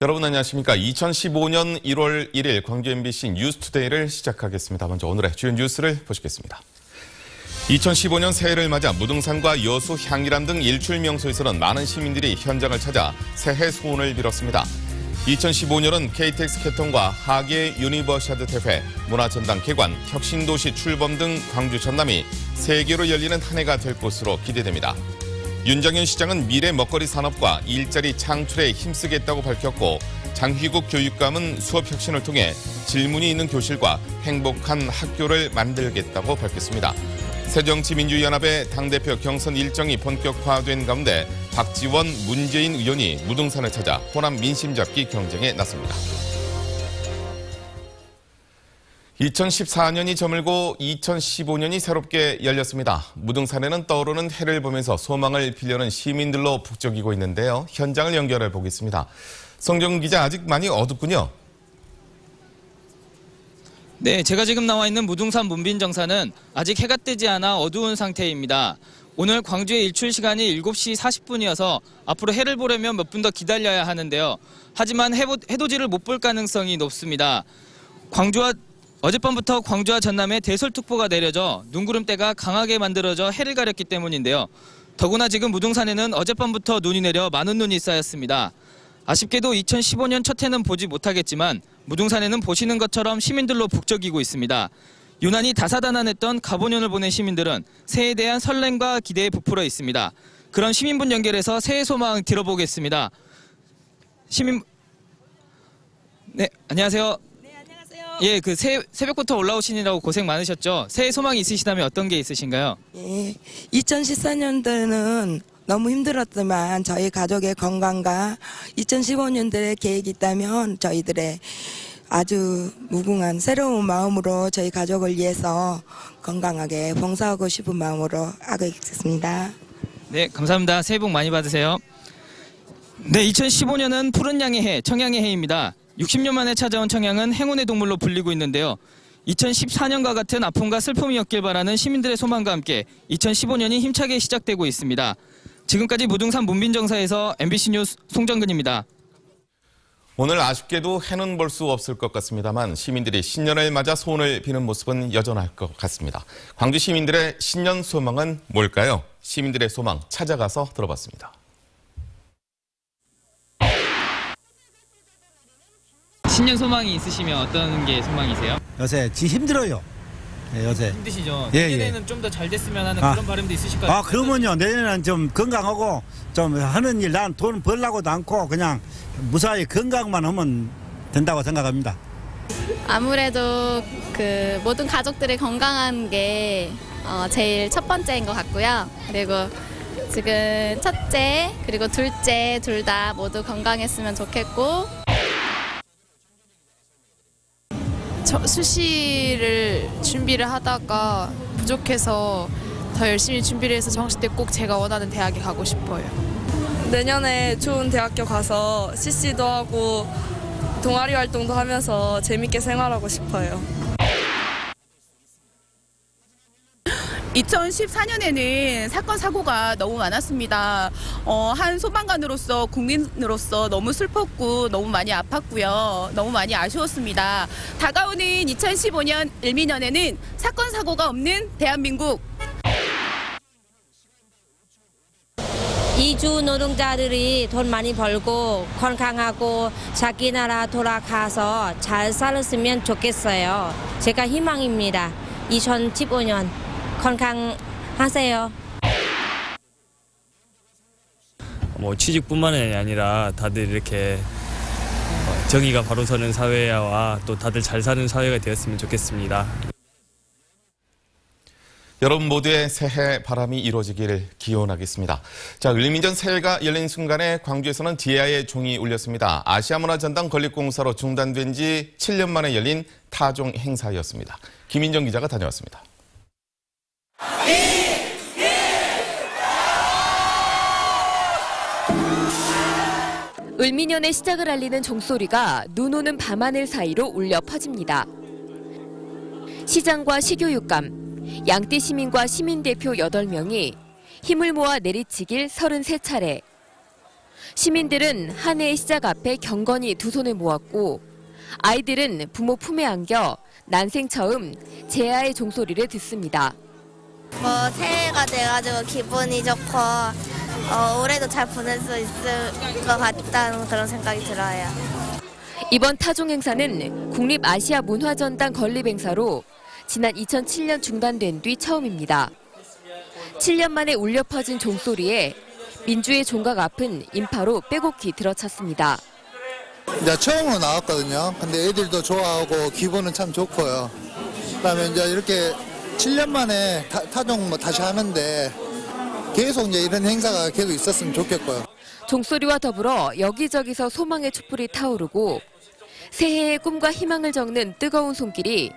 여러분 안녕하십니까. 2015년 1월 1일 광주 MBC 뉴스투데이를 시작하겠습니다. 먼저 오늘의 주요 뉴스를 보시겠습니다. 2015년 새해를 맞아 무등산과 여수, 향리람 등 일출 명소에서는 많은 시민들이 현장을 찾아 새해 소원을 빌었습니다. 2015년은 KTX 개통과 하계 유니버시아드 대회, 문화전당 개관, 혁신도시 출범 등 광주 전남이 세계로 열리는 한 해가 될 것으로 기대됩니다. 윤정현 시장은 미래 먹거리 산업과 일자리 창출에 힘쓰겠다고 밝혔고, 장휘국 교육감은 수업 혁신을 통해 질문이 있는 교실과 행복한 학교를 만들겠다고 밝혔습니다. 새정치민주연합의 당대표 경선 일정이 본격화된 가운데 박지원, 문재인 의원이 무등산을 찾아 호남 민심 잡기 경쟁에 나섭니다. 2014년이 저물고 2015년이 새롭게 열렸습니다. 무등산에는 떠오르는 해를 보면서 소망을 빌려는 시민들로 북적이고 있는데요. 현장을 연결해 보겠습니다. 성정 기자, 아직 많이 어둡군요. 네, 제가 지금 나와 있는 무등산 문빈정사는 아직 해가 뜨지 않아 어두운 상태입니다. 오늘 광주의 일출 시간이 7시 40분이어서 앞으로 해를 보려면 몇 분 더 기다려야 하는데요. 하지만 해돋이를 못 볼 가능성이 높습니다. 어젯밤부터 광주와 전남에 대설특보가 내려져 눈구름대가 강하게 만들어져 해를 가렸기 때문인데요. 더구나 지금 무등산에는 어젯밤부터 눈이 내려 많은 눈이 쌓였습니다. 아쉽게도 2015년 첫 해는 보지 못하겠지만 무등산에는 보시는 것처럼 시민들로 북적이고 있습니다. 유난히 다사다난했던 가보년을 보낸 시민들은 새해에 대한 설렘과 기대에 부풀어 있습니다. 그런 시민분 연결해서 새해 소망 들어보겠습니다. 네, 안녕하세요. 예, 새벽부터 올라오시느라고 고생 많으셨죠? 새해 소망이 있으시다면 어떤 게 있으신가요? 예, 2014년도는 너무 힘들었지만 저희 가족의 건강과 2015년도에 계획이 있다면 저희들의 아주 무궁한 새로운 마음으로 저희 가족을 위해서 건강하게 봉사하고 싶은 마음으로 하고 있습니다. 네, 감사합니다. 새해 복 많이 받으세요. 네, 2015년은 푸른 양의 해, 청양의 해입니다. 60년 만에 찾아온 청양은 행운의 동물로 불리고 있는데요. 2014년과 같은 아픔과 슬픔이 없길 바라는 시민들의 소망과 함께 2015년이 힘차게 시작되고 있습니다. 지금까지 무등산 문빈정사에서 MBC 뉴스 송정근입니다. 오늘 아쉽게도 해는 볼 수 없을 것 같습니다만 시민들이 신년을 맞아 소원을 비는 모습은 여전할 것 같습니다. 광주 시민들의 신년 소망은 뭘까요? 시민들의 소망 찾아가서 들어봤습니다. 신년 소망이 있으시면 어떤 게 소망이세요? 요새 힘들어요. 예, 요새. 힘드시죠? 예, 내년에는 좀 더 잘 됐으면 하는 그런 바람도 있으실 것 같아요. 그러면요. 내년에는 좀 건강하고 좀 하는 일, 난 돈 벌려고도 않고 그냥 무사히 건강만 하면 된다고 생각합니다. 아무래도 모든 가족들이 건강한 게 제일 첫 번째인 것 같고요. 그리고 지금 첫째 그리고 둘째 둘 다 모두 건강했으면 좋겠고, 수시를 준비를 하다가 부족해서 더 열심히 준비를 해서 정시 때 꼭 제가 원하는 대학에 가고 싶어요. 내년에 좋은 대학교 가서 CC도 하고 동아리 활동도 하면서 재밌게 생활하고 싶어요. 2014년에는 사건 사고가 너무 많았습니다. 한 소방관으로서 국민으로서 너무 슬펐고 너무 많이 아팠고요. 너무 많이 아쉬웠습니다. 다가오는 2015년 을미년에는 사건 사고가 없는 대한민국. 이주 노동자들이 돈 많이 벌고 건강하고 자기 나라 돌아가서 잘 살았으면 좋겠어요. 제가 희망입니다. 2015년 건강하세요. 취직뿐만이 아니라 다들 이렇게 정의가 바로 서는 사회와 또 다들 잘 사는 사회가 되었으면 좋겠습니다. 여러분 모두의 새해 바람이 이루어지기를 기원하겠습니다. 자, 을미년 새해가 열린 순간에 광주에서는 디아의 종이 울렸습니다. 아시아문화전당 건립공사로 중단된 지 7년 만에 열린 타종 행사였습니다. 김인정 기자가 다녀왔습니다. 을미년의 시작을 알리는 종소리가 눈 오는 밤하늘 사이로 울려 퍼집니다. 시장과 시교육감, 양떼 시민과 시민대표 8명이 힘을 모아 내리치길 33차례. 시민들은 한 해의 시작 앞에 경건히 두 손을 모았고 아이들은 부모 품에 안겨 난생 처음 제아의 종소리를 듣습니다. 새해가 돼가지고 기분이 좋고 올해도 잘 보낼 수 있을 것 같다는 그런 생각이 들어요. 이번 타종 행사는 국립아시아문화전당 건립 행사로 지난 2007년 중단된 뒤 처음입니다. 7년 만에 울려 퍼진 종소리에 민주의 종각 앞은 인파로 빼곡히 들어찼습니다. 이제 처음으로 나왔거든요. 근데 애들도 좋아하고 기분은 참 좋고요. 그다음에 이제 이렇게 7년 만에 타종 다시 하는데 계속 이제 이런 행사가 계속 있었으면 좋겠고요. 종소리와 더불어 여기저기서 소망의 촛불이 타오르고 새해의 꿈과 희망을 적는 뜨거운 손길이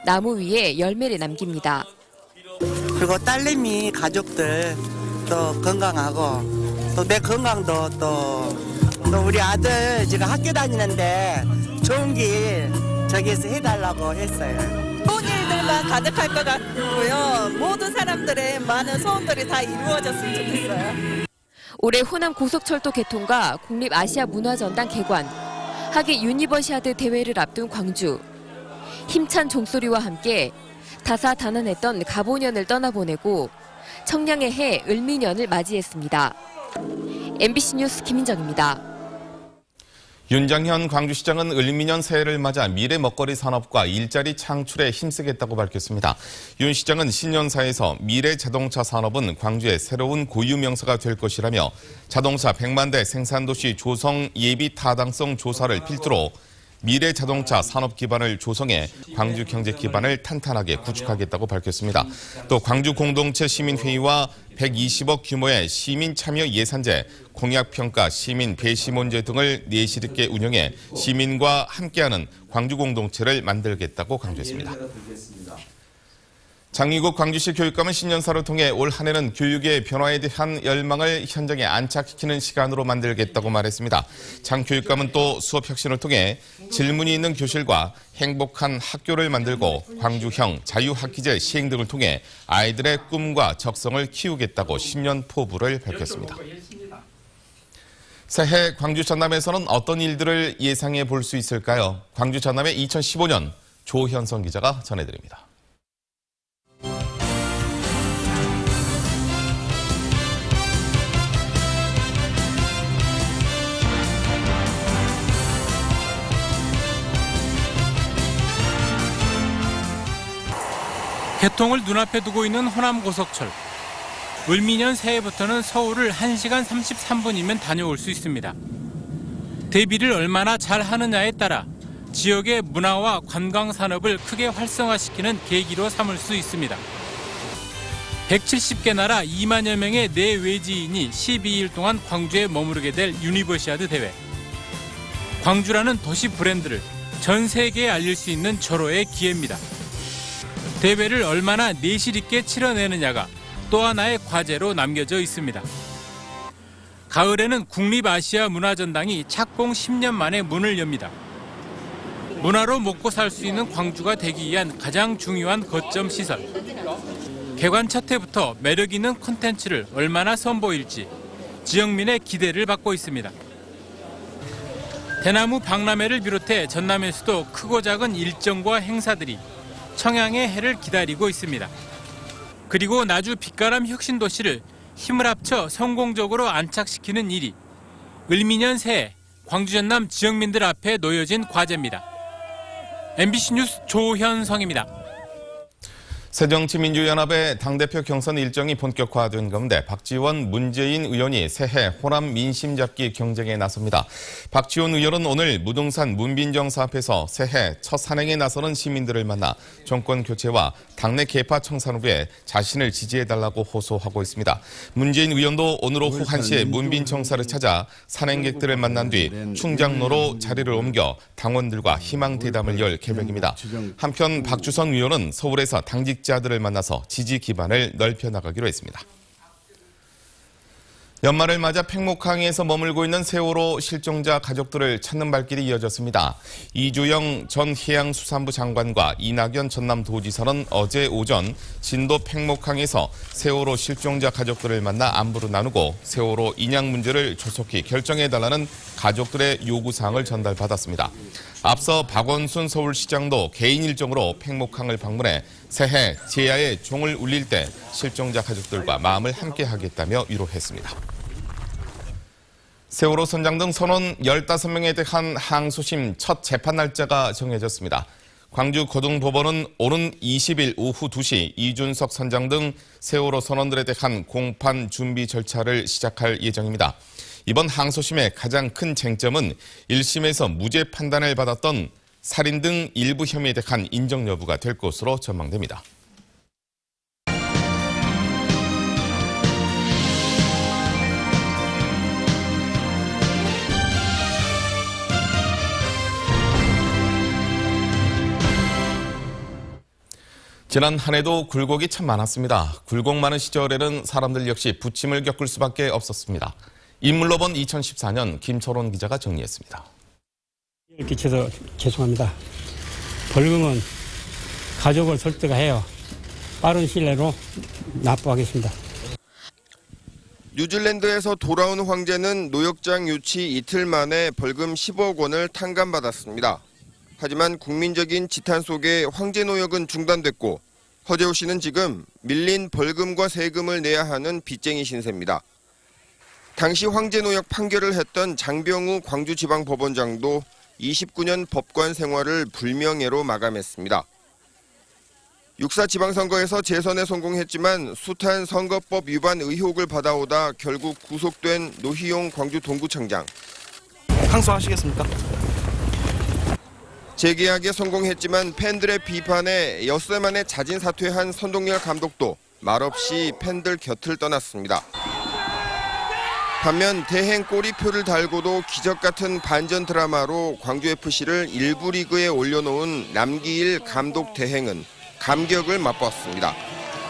나무 위에 열매를 남깁니다. 그리고 딸내미 가족들 또 건강하고 또 내 건강도 또 우리 아들 지금 학교 다니는데 좋은 길 저기에서 해달라고 했어요. 좋은 일들만 가득할 것 같고요. 모든 사람들의 많은 소원들이 다 이루어졌으면 좋겠어요. 올해 호남 고속철도 개통과 국립아시아문화전당 개관, 하계 유니버시아드 대회를 앞둔 광주. 힘찬 종소리와 함께 다사다난했던 가보년을 떠나보내고 청량의 해 을미년을 맞이했습니다. MBC 뉴스 김민정입니다. 윤장현 광주시장은 을미년 새해를 맞아 미래 먹거리 산업과 일자리 창출에 힘쓰겠다고 밝혔습니다. 윤 시장은 신년사에서 미래 자동차 산업은 광주의 새로운 고유 명사가 될 것이라며 자동차 100만 대 생산도시 조성 예비 타당성 조사를 필두로 미래 자동차 산업 기반을 조성해 광주 경제 기반을 탄탄하게 구축하겠다고 밝혔습니다. 또 광주 공동체 시민회의와 120억 규모의 시민 참여 예산제, 공약평가 시민 배심원제 등을 내실 있게 운영해 시민과 함께하는 광주 공동체를 만들겠다고 강조했습니다. 장미국 광주시 교육감은 신년사를 통해 올 한 해는 교육의 변화에 대한 열망을 현장에 안착시키는 시간으로 만들겠다고 말했습니다. 장 교육감은 또 수업 혁신을 통해 질문이 있는 교실과 행복한 학교를 만들고 광주형 자유학기제 시행 등을 통해 아이들의 꿈과 적성을 키우겠다고 신년 포부를 밝혔습니다. 새해 광주 전남에서는 어떤 일들을 예상해 볼 수 있을까요? 광주 전남의 2015년 조현성 기자가 전해드립니다. 개통을 눈앞에 두고 있는 호남고속철. 을미년 새해부터는 서울을 1시간 33분이면 다녀올 수 있습니다. 대비를 얼마나 잘 하느냐에 따라 지역의 문화와 관광 산업을 크게 활성화시키는 계기로 삼을 수 있습니다. 170개 나라 2만여 명의 내외지인이 12일 동안 광주에 머무르게 될 유니버시아드 대회. 광주라는 도시 브랜드를 전 세계에 알릴 수 있는 절호의 기회입니다. 대회를 얼마나 내실 있게 치러내느냐가 또 하나의 과제로 남겨져 있습니다. 가을에는 국립아시아문화전당이 착공 10년 만에 문을 엽니다. 문화로 먹고 살 수 있는 광주가 되기 위한 가장 중요한 거점 시설. 개관 첫 해부터 매력 있는 콘텐츠를 얼마나 선보일지 지역민의 기대를 받고 있습니다. 대나무 박람회를 비롯해 전남에서도 크고 작은 일정과 행사들이 청양의 해를 기다리고 있습니다. 그리고 나주 빛가람 혁신도시를 힘을 합쳐 성공적으로 안착시키는 일이 을미년 새해 광주 전남 지역민들 앞에 놓여진 과제입니다. MBC 뉴스 조현성입니다. 새정치민주연합의 당대표 경선 일정이 본격화된 가운데 박지원, 문재인 의원이 새해 호남 민심 잡기 경쟁에 나섭니다. 박지원 의원은 오늘 무등산 문빈정사 앞에서 새해 첫 산행에 나서는 시민들을 만나 정권 교체와 당내 개파 청산 후에 자신을 지지해달라고 호소하고 있습니다. 문재인 의원도 오늘 오후 1시에 문빈정사를 찾아 산행객들을 만난 뒤 충장로로 자리를 옮겨 당원들과 희망대담을 열 계획입니다. 한편 박주선 의원은 서울에서 당직자들을 만나서 지지 기반을 넓혀 나가기로 했습니다. 연말을 맞아 팽목항에서 머물고 있는 세월호 실종자 가족들을 찾는 발길이 이어졌습니다. 이주영 전 해양수산부 장관과 이낙연 전남도지사는 어제 오전 진도 팽목항에서 세월호 실종자 가족들을 만나 안부를 나누고 세월호 인양 문제를 조속히 결정해달라는 가족들의 요구사항을 전달받았습니다. 앞서 박원순 서울시장도 개인 일정으로 팽목항을 방문해 새해 제야의 종을 울릴 때 실종자 가족들과 마음을 함께하겠다며 위로했습니다. 세월호 선장 등 선원 15명에 대한 항소심 첫 재판 날짜가 정해졌습니다. 광주 고등법원은 오는 20일 오후 2시 이준석 선장 등 세월호 선원들에 대한 공판 준비 절차를 시작할 예정입니다. 이번 항소심의 가장 큰 쟁점은 1심에서 무죄 판단을 받았던 살인 등 일부 혐의에 대한 인정 여부가 될 것으로 전망됩니다. 지난 한 해도 굴곡이 참 많았습니다. 굴곡 많은 시절에는 사람들 역시 부침을 겪을 수밖에 없었습니다. 인물로 본 2014년 김철원 기자가 정리했습니다. 끼쳐서 죄송합니다. 벌금은 가족을 설득해요. 빠른 시일 내로 납부하겠습니다. 뉴질랜드에서 돌아온 황제는 노역장 유치 이틀 만에 벌금 10억 원을 탕감받았습니다. 하지만 국민적인 지탄 속에 황제 노역은 중단됐고 허재호 씨는 지금 밀린 벌금과 세금을 내야 하는 빚쟁이 신세입니다. 당시 황제 노역 판결을 했던 장병우 광주지방법원장도 29년 법관 생활을 불명예로 마감했습니다. 6.4 지방선거에서 재선에 성공했지만 숱한 선거법 위반 의혹을 받아오다 결국 구속된 노희용 광주 동구청장. 항소하시겠습니까? 재계약에 성공했지만 팬들의 비판에 엿새 만에 자진 사퇴한 선동열 감독도 말없이 팬들 곁을 떠났습니다. 반면 대행 꼬리표를 달고도 기적 같은 반전 드라마로 광주FC를 1부 리그에 올려놓은 남기일 감독 대행은 감격을 맛보았습니다.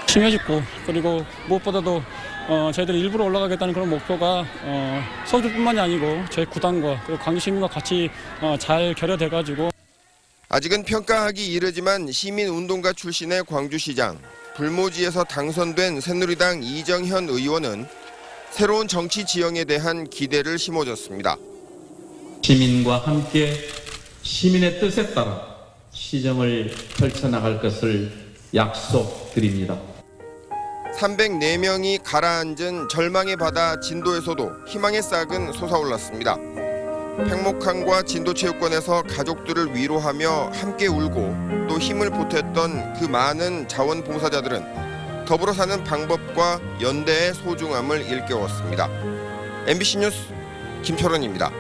심해졌고 그리고 무엇보다도 저희들이 일부러 올라가겠다는 그런 목표가 선수뿐만이 아니고 저희 구단과 그리고 광주 시민과 같이 잘 결여돼가지고 아직은 평가하기 이르지만 시민운동가 출신의 광주시장, 불모지에서 당선된 새누리당 이정현 의원은 새로운 정치 지형에 대한 기대를 심어줬습니다. 시민과 함께 시민의 뜻에 따라 시정을 펼쳐나갈 것을 약속드립니다. 304명이 가라앉은 절망의 바다 진도에서도 희망의 싹은 솟아올랐습니다. 팽목항과 진도체육관에서 가족들을 위로하며 함께 울고 또 힘을 보탰던 그 많은 자원봉사자들은 더불어 사는 방법과 연대의 소중함을 일깨웠습니다. MBC 뉴스 김철원입니다.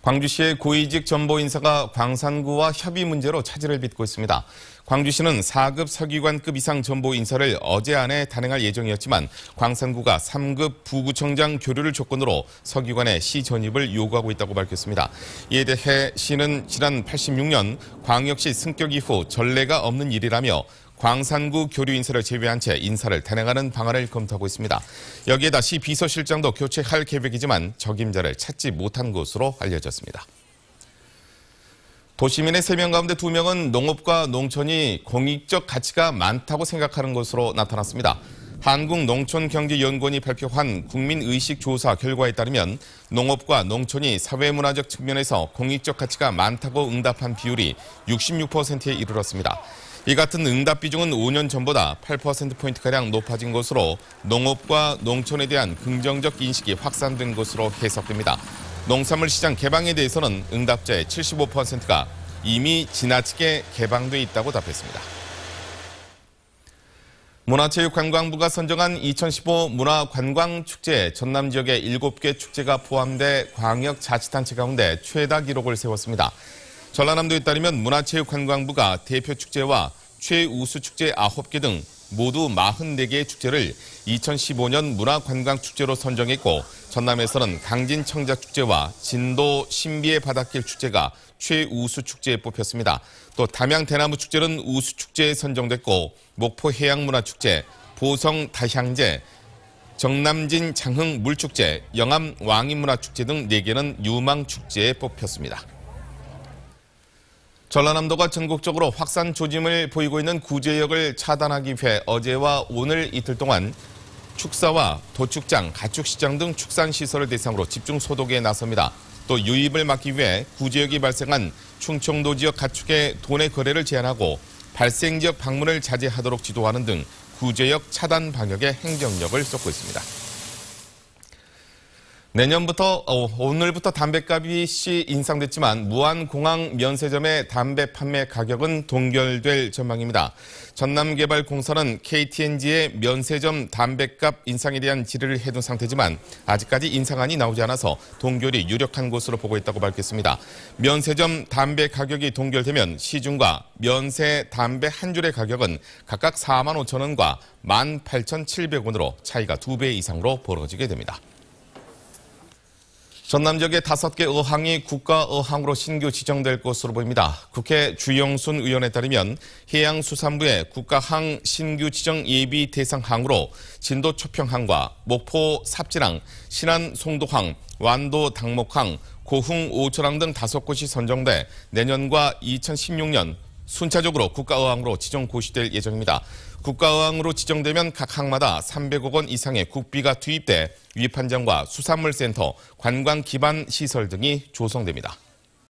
광주시의 고위직 전보 인사가 광산구와 협의 문제로 차질을 빚고 있습니다. 광주시는 4급 서기관급 이상 전보 인사를 어제 안에 단행할 예정이었지만 광산구가 3급 부구청장 교류를 조건으로 서기관의 시 전입을 요구하고 있다고 밝혔습니다. 이에 대해 시는 지난 86년 광역시 승격 이후 전례가 없는 일이라며 광산구 교류 인사를 제외한 채 인사를 단행하는 방안을 검토하고 있습니다. 여기에다 시 비서실장도 교체할 계획이지만 적임자를 찾지 못한 것으로 알려졌습니다. 도시민의 3명 가운데 2명은 농업과 농촌이 공익적 가치가 많다고 생각하는 것으로 나타났습니다. 한국농촌경제연구원이 발표한 국민의식조사 결과에 따르면 농업과 농촌이 사회문화적 측면에서 공익적 가치가 많다고 응답한 비율이 66%에 이르렀습니다. 이 같은 응답 비중은 5년 전보다 8%포인트가량 높아진 것으로 농업과 농촌에 대한 긍정적 인식이 확산된 것으로 해석됩니다. 농산물 시장 개방에 대해서는 응답자의 75%가 이미 지나치게 개방돼 있다고 답했습니다. 문화체육관광부가 선정한 2015 문화관광축제 전남 지역의 7개 축제가 포함돼 광역자치단체 가운데 최다 기록을 세웠습니다. 전라남도에 따르면 문화체육관광부가 대표축제와 최우수축제 9개 등 모두 44개의 축제를 2015년 문화관광축제로 선정했고 전남에서는 강진청자축제와 진도 신비의 바닷길 축제가 최우수축제에 뽑혔습니다. 또 담양 대나무축제는 우수축제에 선정됐고 목포 해양문화축제, 보성 다향제, 정남진 장흥 물축제, 영암 왕인문화축제 등 4개는 유망축제에 뽑혔습니다. 전라남도가 전국적으로 확산 조짐을 보이고 있는 구제역을 차단하기 위해 어제와 오늘 이틀 동안 축사와 도축장, 가축시장 등 축산시설을 대상으로 집중 소독에 나섭니다. 또 유입을 막기 위해 구제역이 발생한 충청도 지역 가축의 도내 거래를 제한하고 발생 지역 방문을 자제하도록 지도하는 등 구제역 차단 방역에 행정력을 쏟고 있습니다. 내년부터 오늘부터 담배값이 인상됐지만 무안공항 면세점의 담배 판매 가격은 동결될 전망입니다. 전남개발공사는 KTNG의 면세점 담배값 인상에 대한 질의를 해둔 상태지만 아직까지 인상안이 나오지 않아서 동결이 유력한 것으로 보고 있다고 밝혔습니다. 면세점 담배 가격이 동결되면 시중과 면세 담배 한 줄의 가격은 각각 4만 5천 원과 18,700원으로 차이가 2배 이상으로 벌어지게 됩니다. 전남 지역의 5개 어항이 국가어항으로 신규 지정될 것으로 보입니다. 국회 주영순 의원에 따르면 해양수산부의 국가항 신규 지정 예비 대상항으로 진도 초평항과 목포 삽진항, 신안 송도항, 완도 당목항, 고흥 오천항 등 5곳이 선정돼 내년과 2016년 순차적으로 국가어항으로 지정 고시될 예정입니다. 국가어항으로 지정되면 각 항마다 300억 원 이상의 국비가 투입돼 위판장과 수산물센터, 관광 기반 시설 등이 조성됩니다.